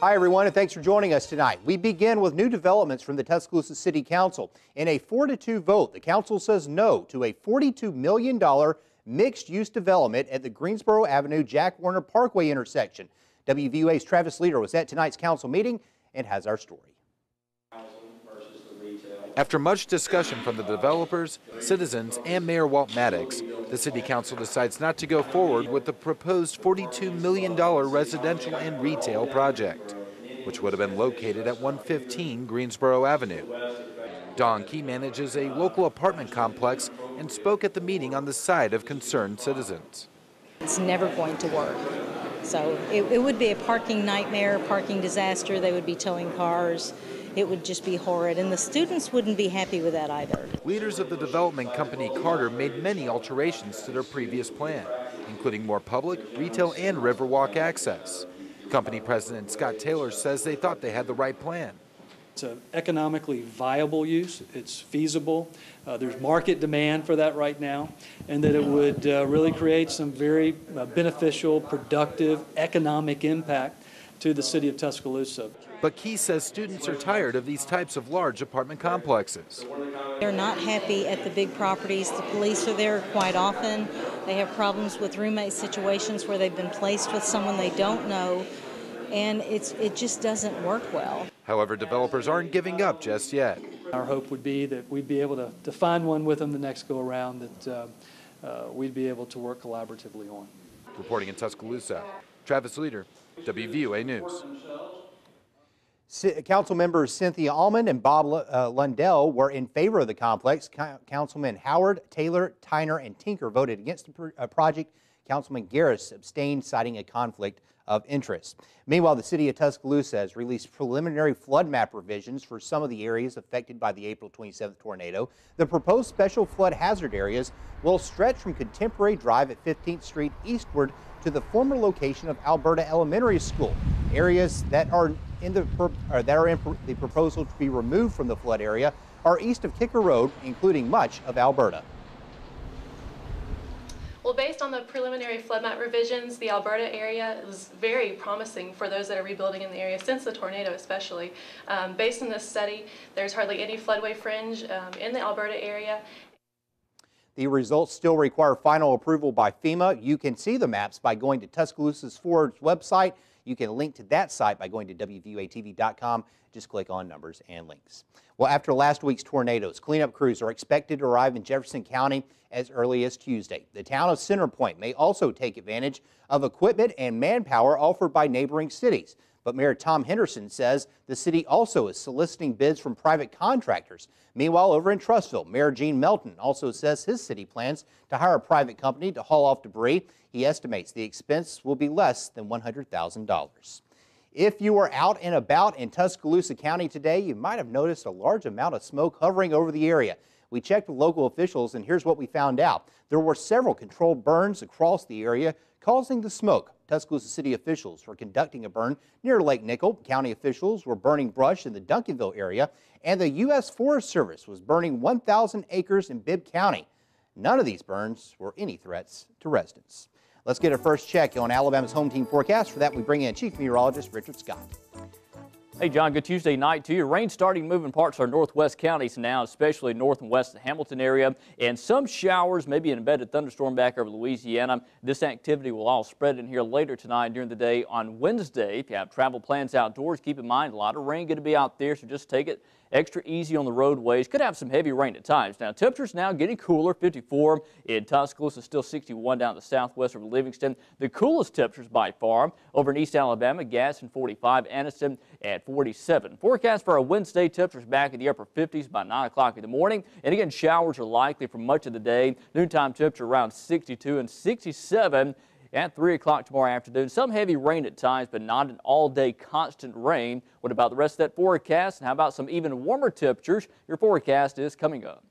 Hi, everyone, and thanks for joining us tonight. We begin with new developments from the Tuscaloosa City Council. In a 4-2 vote, the council says no to a $42 million mixed-use development at the Greensboro Avenue-Jack Warner Parkway intersection. WVUA's Travis Leader was at tonight's council meeting and has our story. After much discussion from the developers, citizens, and Mayor Walt Maddox, the City Council decides not to go forward with the proposed $42 million residential and retail project, which would have been located at 115 Greensboro Avenue. Don Key manages a local apartment complex and spoke at the meeting on the side of concerned citizens. It's never going to work. So it would be a parking nightmare, parking disaster. They would be towing cars. It would just be horrid, and the students wouldn't be happy with that either. Leaders of the development company Carter made many alterations to their previous plan, including more public, retail, and Riverwalk access. Company president Scott Taylor says they thought they had the right plan. It's an economically viable use. It's feasible. There's market demand for that right now, and that it would really create some very beneficial, productive economic impact to the city of Tuscaloosa. But Key says students are tired of these types of large apartment complexes. They're not happy at the big properties. The police are there quite often. They have problems with roommate situations where they've been placed with someone they don't know, and it just doesn't work well. However, developers aren't giving up just yet. Our hope would be that we'd be able to find one with them the next go around that we'd be able to work collaboratively on. Reporting in Tuscaloosa, Travis Leader, WVUA News. Council members Cynthia Allman and Bob Lundell were in favor of the complex. Councilmen Howard, Taylor, Tyner, and Tinker voted against the project. Councilman Garris abstained, citing a conflict of interest. Meanwhile, the city of Tuscaloosa has released preliminary flood map revisions for some of the areas affected by the April 27th tornado. The proposed special flood hazard areas will stretch from Contemporary Drive at 15th Street eastward to the former location of Alberta Elementary School. Areas that are in the proposal to be removed from the flood area are east of Kicker Road, including much of Alberta. Well, based on the preliminary flood map revisions, the Alberta area is very promising for those that are rebuilding in the area since the tornado especially. Based on this study, there's hardly any floodway fringe in the Alberta area. The results still require final approval by FEMA. You can see the maps by going to Tuscaloosa's Ford's website. You can link to that site by going to WVUATV.com. Just click on numbers and links. Well, after last week's tornadoes, cleanup crews are expected to arrive in Jefferson County as early as Tuesday. The town of Center Point may also take advantage of equipment and manpower offered by neighboring cities. But Mayor Tom Henderson says the city also is soliciting bids from private contractors. Meanwhile, over in Trussville, Mayor Gene Melton also says his city plans to hire a private company to haul off debris. He estimates the expense will be less than $100,000. If you were out and about in Tuscaloosa County today, you might have noticed a large amount of smoke hovering over the area. We checked with local officials, and here's what we found out. There were several controlled burns across the area causing the smoke. Tuscaloosa City officials were conducting a burn near Lake Nickel. County officials were burning brush in the Duncanville area, and the U.S. Forest Service was burning 1,000 acres in Bibb County. None of these burns were any threats to residents. Let's get a first check on Alabama's home team forecast. For that, we bring in Chief Meteorologist Richard Scott. Hey, John, good Tuesday night to you. Rain starting moving parts of our northwest counties now, especially north and west of the Hamilton area, and some showers, maybe an embedded thunderstorm back over Louisiana. This activity will all spread in here later tonight during the day on Wednesday. If you have travel plans outdoors, keep in mind a lot of rain going to be out there, so just take it extra easy on the roadways. Could have some heavy rain at times. Now, temperatures now getting cooler, 54 in Tuscaloosa, still 61 down the southwest over Livingston. The coolest temperatures by far over in East Alabama, Gadsden 45, Anniston at 47. Forecast for our Wednesday, temperatures back in the upper 50s by 9 o'clock in the morning. And again, showers are likely for much of the day. Noontime temperature around 62 and 67. At 3 o'clock tomorrow afternoon. Some heavy rain at times, but not an all-day constant rain. What about the rest of that forecast? And how about some even warmer temperatures? Your forecast is coming up.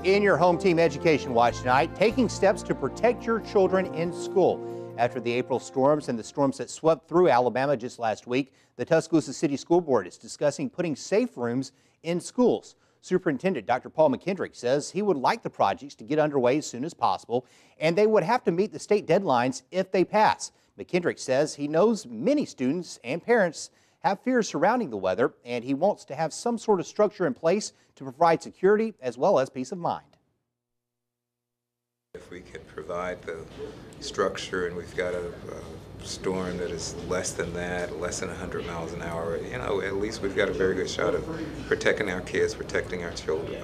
In your home team education watch tonight, taking steps to protect your children in school. After the April storms and the storms that swept through Alabama just last week, the Tuscaloosa City School Board is discussing putting safe rooms in schools. Superintendent Dr. Paul McKendrick says he would like the projects to get underway as soon as possible, and they would have to meet the state deadlines if they pass. McKendrick says he knows many students and parents have fears surrounding the weather, and he wants to have some sort of structure in place to provide security as well as peace of mind. If we can provide the structure and we've got a storm that is less than that, less than 100 miles an hour, you know, at least we've got a very good shot of protecting our kids, protecting our children.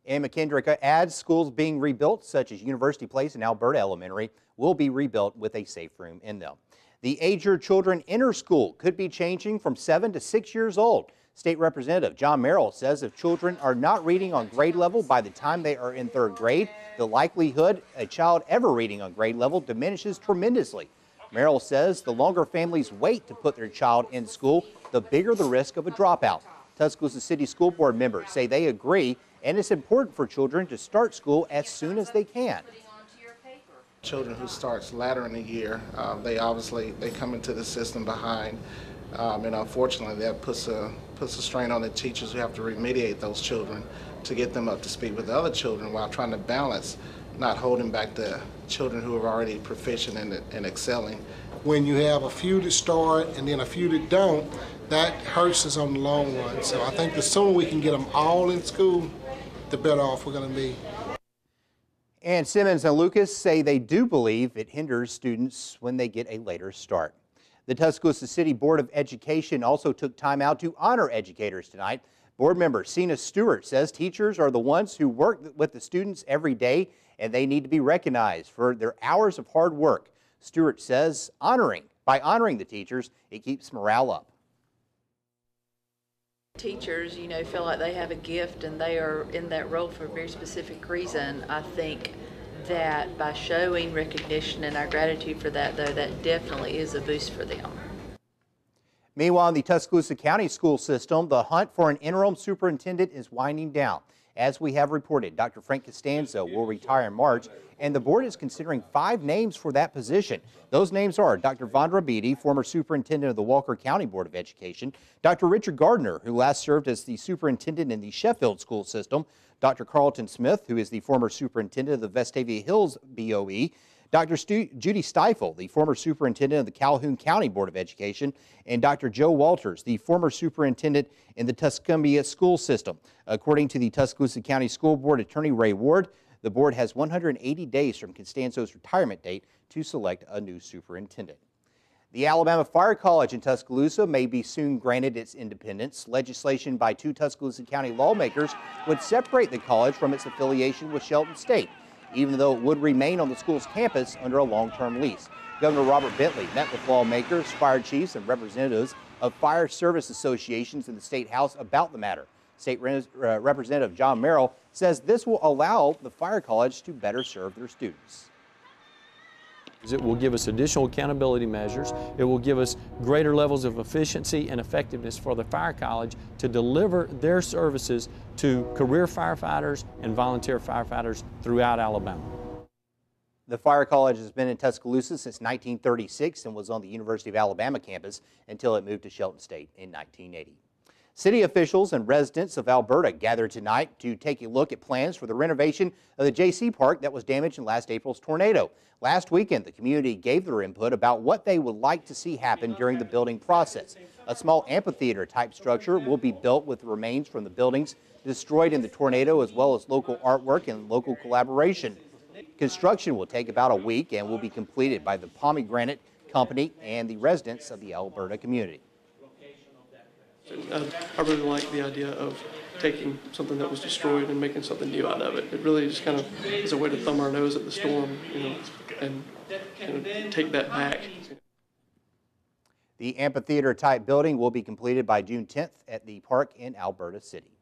And McKendrick adds schools being rebuilt, such as University Place and Alberta Elementary, will be rebuilt with a safe room in them. The age your children enter school could be changing from 7 to 6 years old. State Representative John Merrill says if children are not reading on grade level by the time they are in 3rd grade, the likelihood a child ever reading on grade level diminishes tremendously. Merrill says the longer families wait to put their child in school, the bigger the risk of a dropout. Tuscaloosa City School Board members say they agree, and it's important for children to start school as soon as they can. Children who starts later in the year, they come into the system behind, and unfortunately that puts a strain on the teachers who have to remediate those children to get them up to speed with the other children while trying to balance not holding back the children who are already proficient and excelling. When you have a few that start and then a few that don't, that hurts us on the long run. So I think the sooner we can get them all in school, the better off we're going to be. And Simmons and Lucas say they do believe it hinders students when they get a later start. The Tuscaloosa City Board of Education also took time out to honor educators tonight. Board member Sina Stewart says teachers are the ones who work with the students every day, and they need to be recognized for their hours of hard work. Stewart says by honoring the teachers, it keeps morale up. Teachers, feel like they have a gift and they are in that role for a very specific reason. I think that by showing recognition and our gratitude for that, though, that definitely is a boost for them. Meanwhile, in the Tuscaloosa County school system, the hunt for an interim superintendent is winding down. As we have reported, Dr. Frank Costanzo will retire in March, and the board is considering 5 names for that position. Those names are Dr. Vondra Beatty, former superintendent of the Walker County Board of Education, Dr. Richard Gardner, who last served as the superintendent in the Sheffield school system, Dr. Carlton Smith, who is the former superintendent of the Vestavia Hills BOE, Dr. Judy Stifel, the former superintendent of the Calhoun County Board of Education, and Dr. Joe Walters, the former superintendent in the Tuscumbia school system. According to the Tuscaloosa County School Board Attorney Ray Ward, the board has 180 days from Costanzo's retirement date to select a new superintendent. The Alabama Fire College in Tuscaloosa may be soon granted its independence. Legislation by 2 Tuscaloosa County lawmakers would separate the college from its affiliation with Shelton State, even though it would remain on the school's campus under a long-term lease. Governor Robert Bentley met with lawmakers, fire chiefs, and representatives of fire service associations in the State House about the matter. State Representative John Merrill says this will allow the fire college to better serve their students. It will give us additional accountability measures. It will give us greater levels of efficiency and effectiveness for the fire college to deliver their services to career firefighters and volunteer firefighters throughout Alabama. The fire college has been in Tuscaloosa since 1936 and was on the University of Alabama campus until it moved to Shelton State in 1980. City officials and residents of Alberta gathered tonight to take a look at plans for the renovation of the Jaycee Park that was damaged in last April's tornado. Last weekend, the community gave their input about what they would like to see happen during the building process. A small amphitheater-type structure will be built with remains from the buildings destroyed in the tornado, as well as local artwork and local collaboration. Construction will take about a week and will be completed by the Pomegranate Company and the residents of the Alberta community. I really like the idea of taking something that was destroyed and making something new out of it. It really just kind of is a way to thumb our nose at the storm, and take that back. The amphitheater-type building will be completed by June 10th at the park in Alberta City.